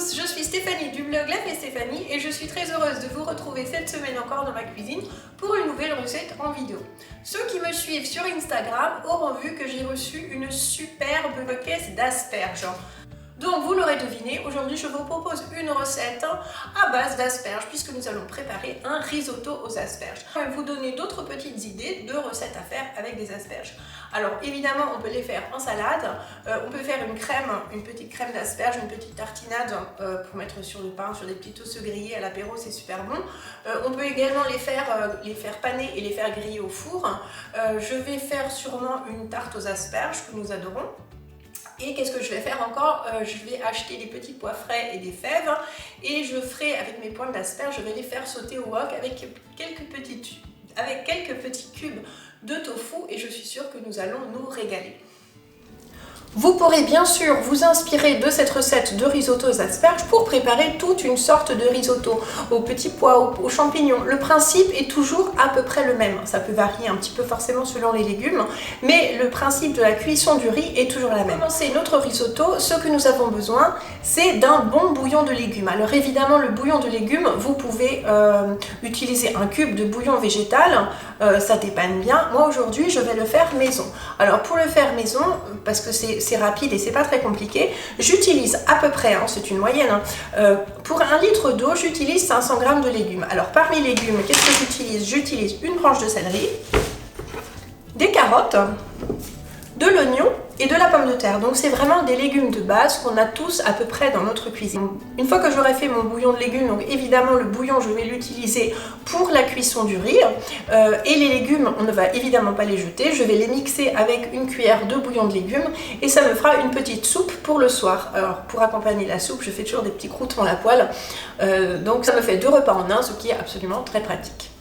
tous, je suis Stéphanie du blog La Fée Stéphanie et je suis très heureuse de vous retrouver cette semaine encore dans ma cuisine pour une nouvelle recette en vidéo. Ceux qui me suivent sur Instagram auront vu que j'ai reçu une superbe caisse d'asperges. Donc vous l'aurez deviné, aujourd'hui je vous propose une recette à base d'asperges puisque nous allons préparer un risotto aux asperges. Je vais vous donner d'autres petites idées de recettes à faire avec des asperges. Alors évidemment on peut les faire en salade, on peut faire une crème, une petite crème d'asperges, une petite tartinade pour mettre sur le pain, sur des petits toasts grillés à l'apéro, c'est super bon. On peut également les faire paner et les faire griller au four. Je vais faire sûrement une tarte aux asperges que nous adorons. Et qu'est-ce que je vais faire encore? Je vais acheter des petits pois frais et des fèves et je ferai avec mes pointes d'asperges, je vais les faire sauter au wok avec quelques petits cubes de tofu et je suis sûre que nous allons nous régaler. Vous pourrez bien sûr vous inspirer de cette recette de risotto aux asperges pour préparer toute une sorte de risotto aux petits pois, aux champignons. Le principe est toujours à peu près le même. Ça peut varier un petit peu forcément selon les légumes, mais le principe de la cuisson du riz est toujours la même. Pour commencer notre risotto, ce que nous avons besoin, c'est d'un bon bouillon de légumes. Alors évidemment, le bouillon de légumes, vous pouvez utiliser un cube de bouillon végétal, ça dépanne bien. Moi aujourd'hui, je vais le faire maison. Alors pour le faire maison, parce que c'est rapide et c'est pas très compliqué, j'utilise à peu près, c'est une moyenne, pour 1 litre d'eau, j'utilise 500 g de légumes. Alors parmi les légumes, qu'est-ce que j'utilise? J'utilise une branche de céleri, des carottes, de l'oignon et de la pomme de terre. Donc c'est vraiment des légumes de base qu'on a tous à peu près dans notre cuisine. Une fois que j'aurai fait mon bouillon de légumes, donc évidemment le bouillon je vais l'utiliser pour la cuisson du riz et les légumes on ne va évidemment pas les jeter, je vais les mixer avec une cuillère de bouillon de légumes et ça me fera une petite soupe pour le soir. Alors pour accompagner la soupe je fais toujours des petits croûtons à la poêle, donc ça me fait 2 repas en un, ce qui est absolument très pratique.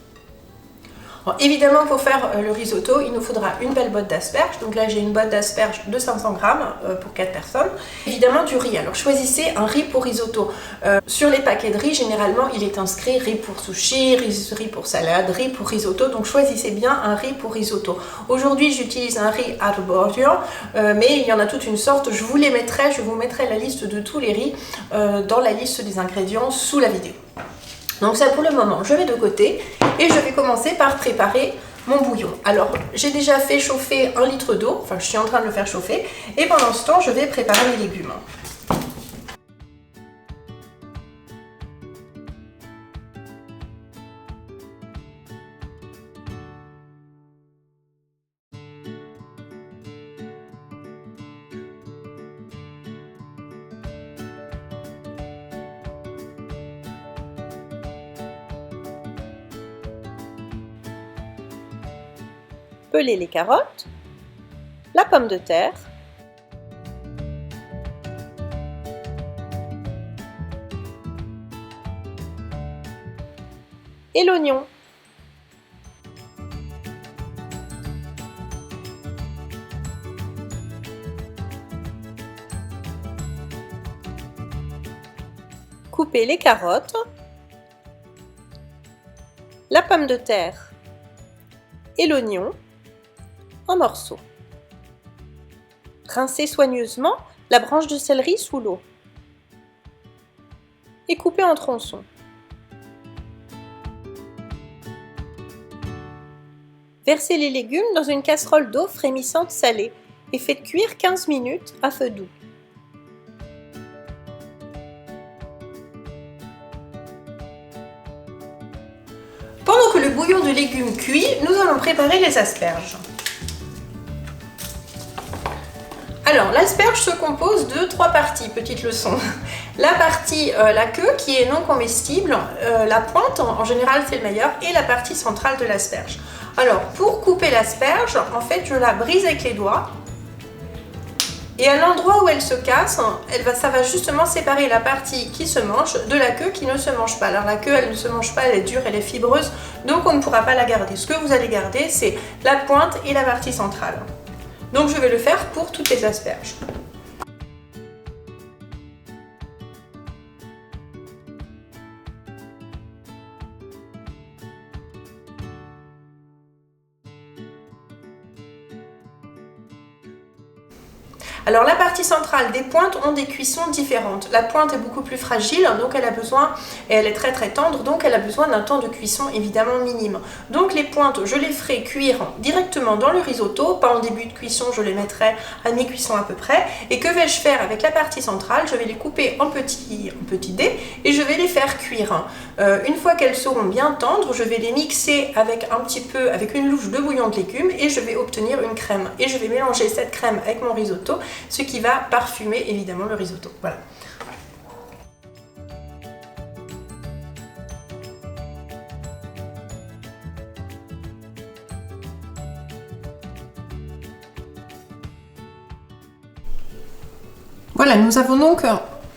Bon, évidemment pour faire le risotto il nous faudra une belle botte d'asperges, donc là j'ai une botte d'asperges de 500 g pour 4 personnes. Évidemment du riz, alors choisissez un riz pour risotto. Sur les paquets de riz généralement il est inscrit riz pour sushi, riz pour salade, riz pour risotto, donc choisissez bien un riz pour risotto. Aujourd'hui j'utilise un riz arborio, mais il y en a toute une sorte, je vous mettrai la liste de tous les riz dans la liste des ingrédients sous la vidéo. Donc ça pour le moment je mets de côté et je vais commencer par préparer mon bouillon. Alors j'ai déjà fait chauffer 1 litre d'eau, enfin je suis en train de le faire chauffer et pendant ce temps je vais préparer mes légumes. Peler les carottes, la pomme de terre, et l'oignon. Couper les carottes, la pomme de terre et l'oignon en morceaux. Rincez soigneusement la branche de céleri sous l'eau et coupez en tronçons. Versez les légumes dans une casserole d'eau frémissante salée et faites cuire 15 minutes à feu doux. Pendant que le bouillon de légumes cuit, nous allons préparer les asperges. Alors, l'asperge se compose de 3 parties, petite leçon. La partie, la queue qui est non comestible, la pointe, en général c'est le meilleur, et la partie centrale de l'asperge. Alors, pour couper l'asperge, en fait, je la brise avec les doigts. Et à l'endroit où elle se casse, ça va justement séparer la partie qui se mange de la queue qui ne se mange pas. Alors la queue, elle ne se mange pas, elle est dure, elle est fibreuse, donc on ne pourra pas la garder. Ce que vous allez garder, c'est la pointe et la partie centrale. Donc je vais le faire pour toutes les asperges. Alors la partie centrale des pointes ont des cuissons différentes. La pointe est beaucoup plus fragile, donc elle a besoin, et elle est très très tendre, donc elle a besoin d'un temps de cuisson évidemment minime. Donc les pointes, je les ferai cuire directement dans le risotto, pas en début de cuisson, je les mettrai à mi-cuisson à peu près. Et que vais-je faire avec la partie centrale? Je vais les couper en petits dés et je vais les faire cuire. Une fois qu'elles seront bien tendres, je vais les mixer avec avec une louche de bouillon de légumes et je vais obtenir une crème. Et je vais mélanger cette crème avec mon risotto, ce qui va parfumer évidemment le risotto. Voilà. Voilà, nous avons donc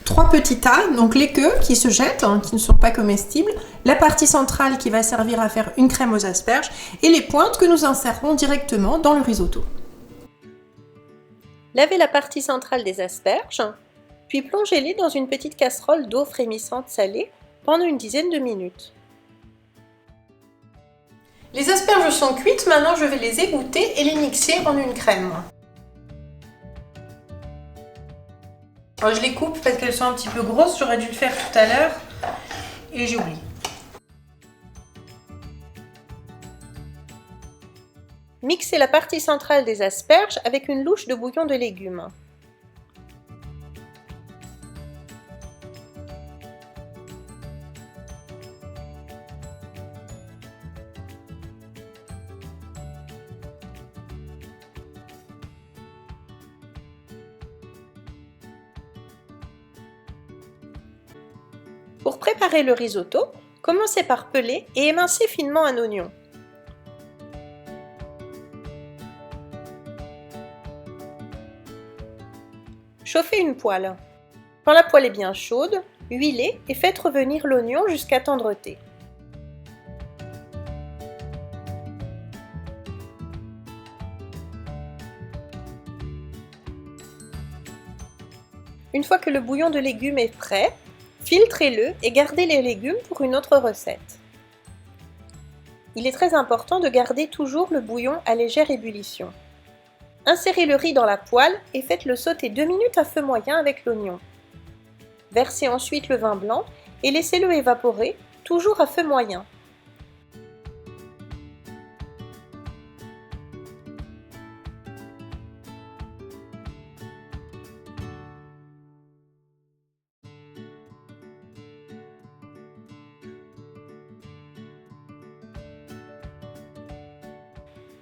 3 petits tas, donc les queues qui se jettent, qui ne sont pas comestibles, la partie centrale qui va servir à faire une crème aux asperges et les pointes que nous insérerons directement dans le risotto. Lavez la partie centrale des asperges, puis plongez-les dans une petite casserole d'eau frémissante salée pendant une dizaine de minutes. Les asperges sont cuites, maintenant je vais les égoutter et les mixer en une crème. Alors je les coupe parce qu'elles sont un petit peu grosses, j'aurais dû le faire tout à l'heure et j'ai oublié. Mixez la partie centrale des asperges avec une louche de bouillon de légumes. Pour préparer le risotto, commencez par peler et émincer finement un oignon. Chauffez une poêle. Quand la poêle est bien chaude, huilez et faites revenir l'oignon jusqu'à tendreté. Une fois que le bouillon de légumes est prêt, filtrez-le et gardez les légumes pour une autre recette. Il est très important de garder toujours le bouillon à légère ébullition. Insérez le riz dans la poêle et faites-le sauter 2 minutes à feu moyen avec l'oignon. Versez ensuite le vin blanc et laissez-le évaporer, toujours à feu moyen.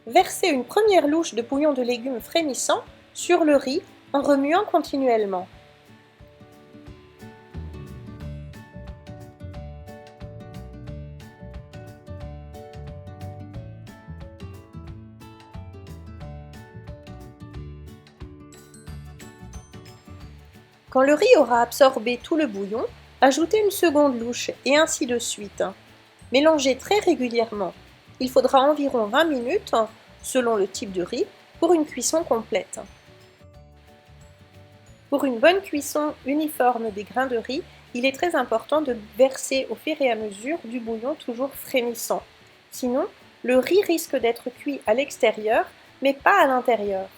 Versez une première louche de bouillon de légumes frémissant sur le riz en remuant continuellement. Quand le riz aura absorbé tout le bouillon, ajoutez une seconde louche et ainsi de suite. Mélangez très régulièrement. Il faudra environ 20 minutes, selon le type de riz, pour une cuisson complète. Pour une bonne cuisson uniforme des grains de riz, il est très important de verser au fur et à mesure du bouillon toujours frémissant. Sinon, le riz risque d'être cuit à l'extérieur, mais pas à l'intérieur.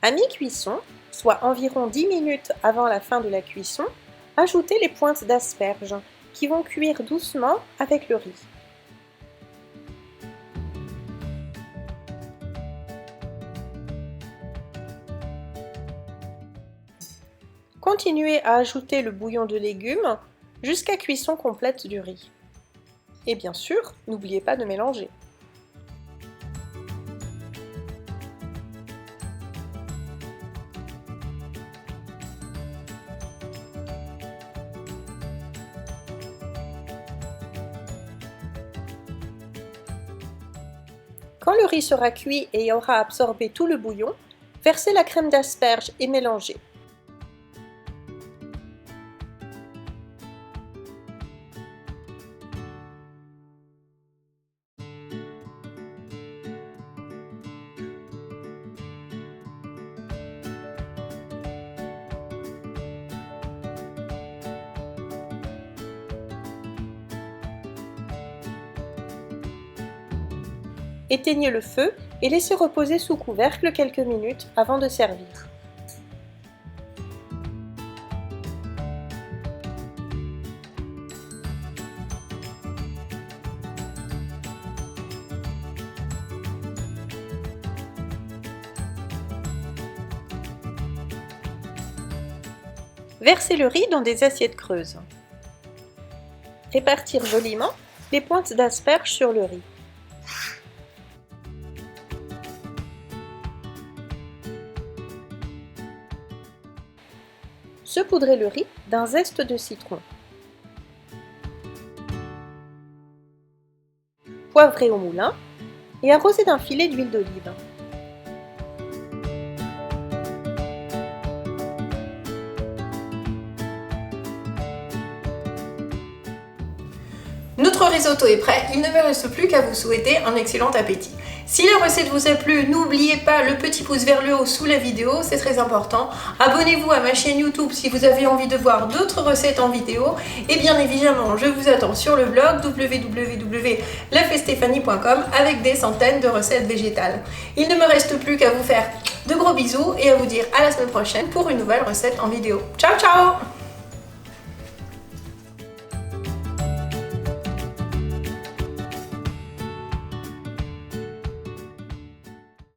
À mi-cuisson, soit environ 10 minutes avant la fin de la cuisson, ajoutez les pointes d'asperges qui vont cuire doucement avec le riz. Continuez à ajouter le bouillon de légumes jusqu'à cuisson complète du riz. Et bien sûr, n'oubliez pas de mélanger. Quand le riz sera cuit et aura absorbé tout le bouillon, versez la crème d'asperges et mélangez. Éteignez le feu et laissez reposer sous couvercle quelques minutes avant de servir. Versez le riz dans des assiettes creuses. Répartir joliment les pointes d'asperges sur le riz. Saupoudrez le riz d'un zeste de citron. Poivrez au moulin et arrosez d'un filet d'huile d'olive. Notre risotto est prêt, il ne me reste plus qu'à vous souhaiter un excellent appétit. Si la recette vous a plu, n'oubliez pas le petit pouce vers le haut sous la vidéo, c'est très important. Abonnez-vous à ma chaîne YouTube si vous avez envie de voir d'autres recettes en vidéo. Et bien évidemment, je vous attends sur le blog www.lafestefanie.com avec des centaines de recettes végétales. Il ne me reste plus qu'à vous faire de gros bisous et à vous dire à la semaine prochaine pour une nouvelle recette en vidéo. Ciao ciao!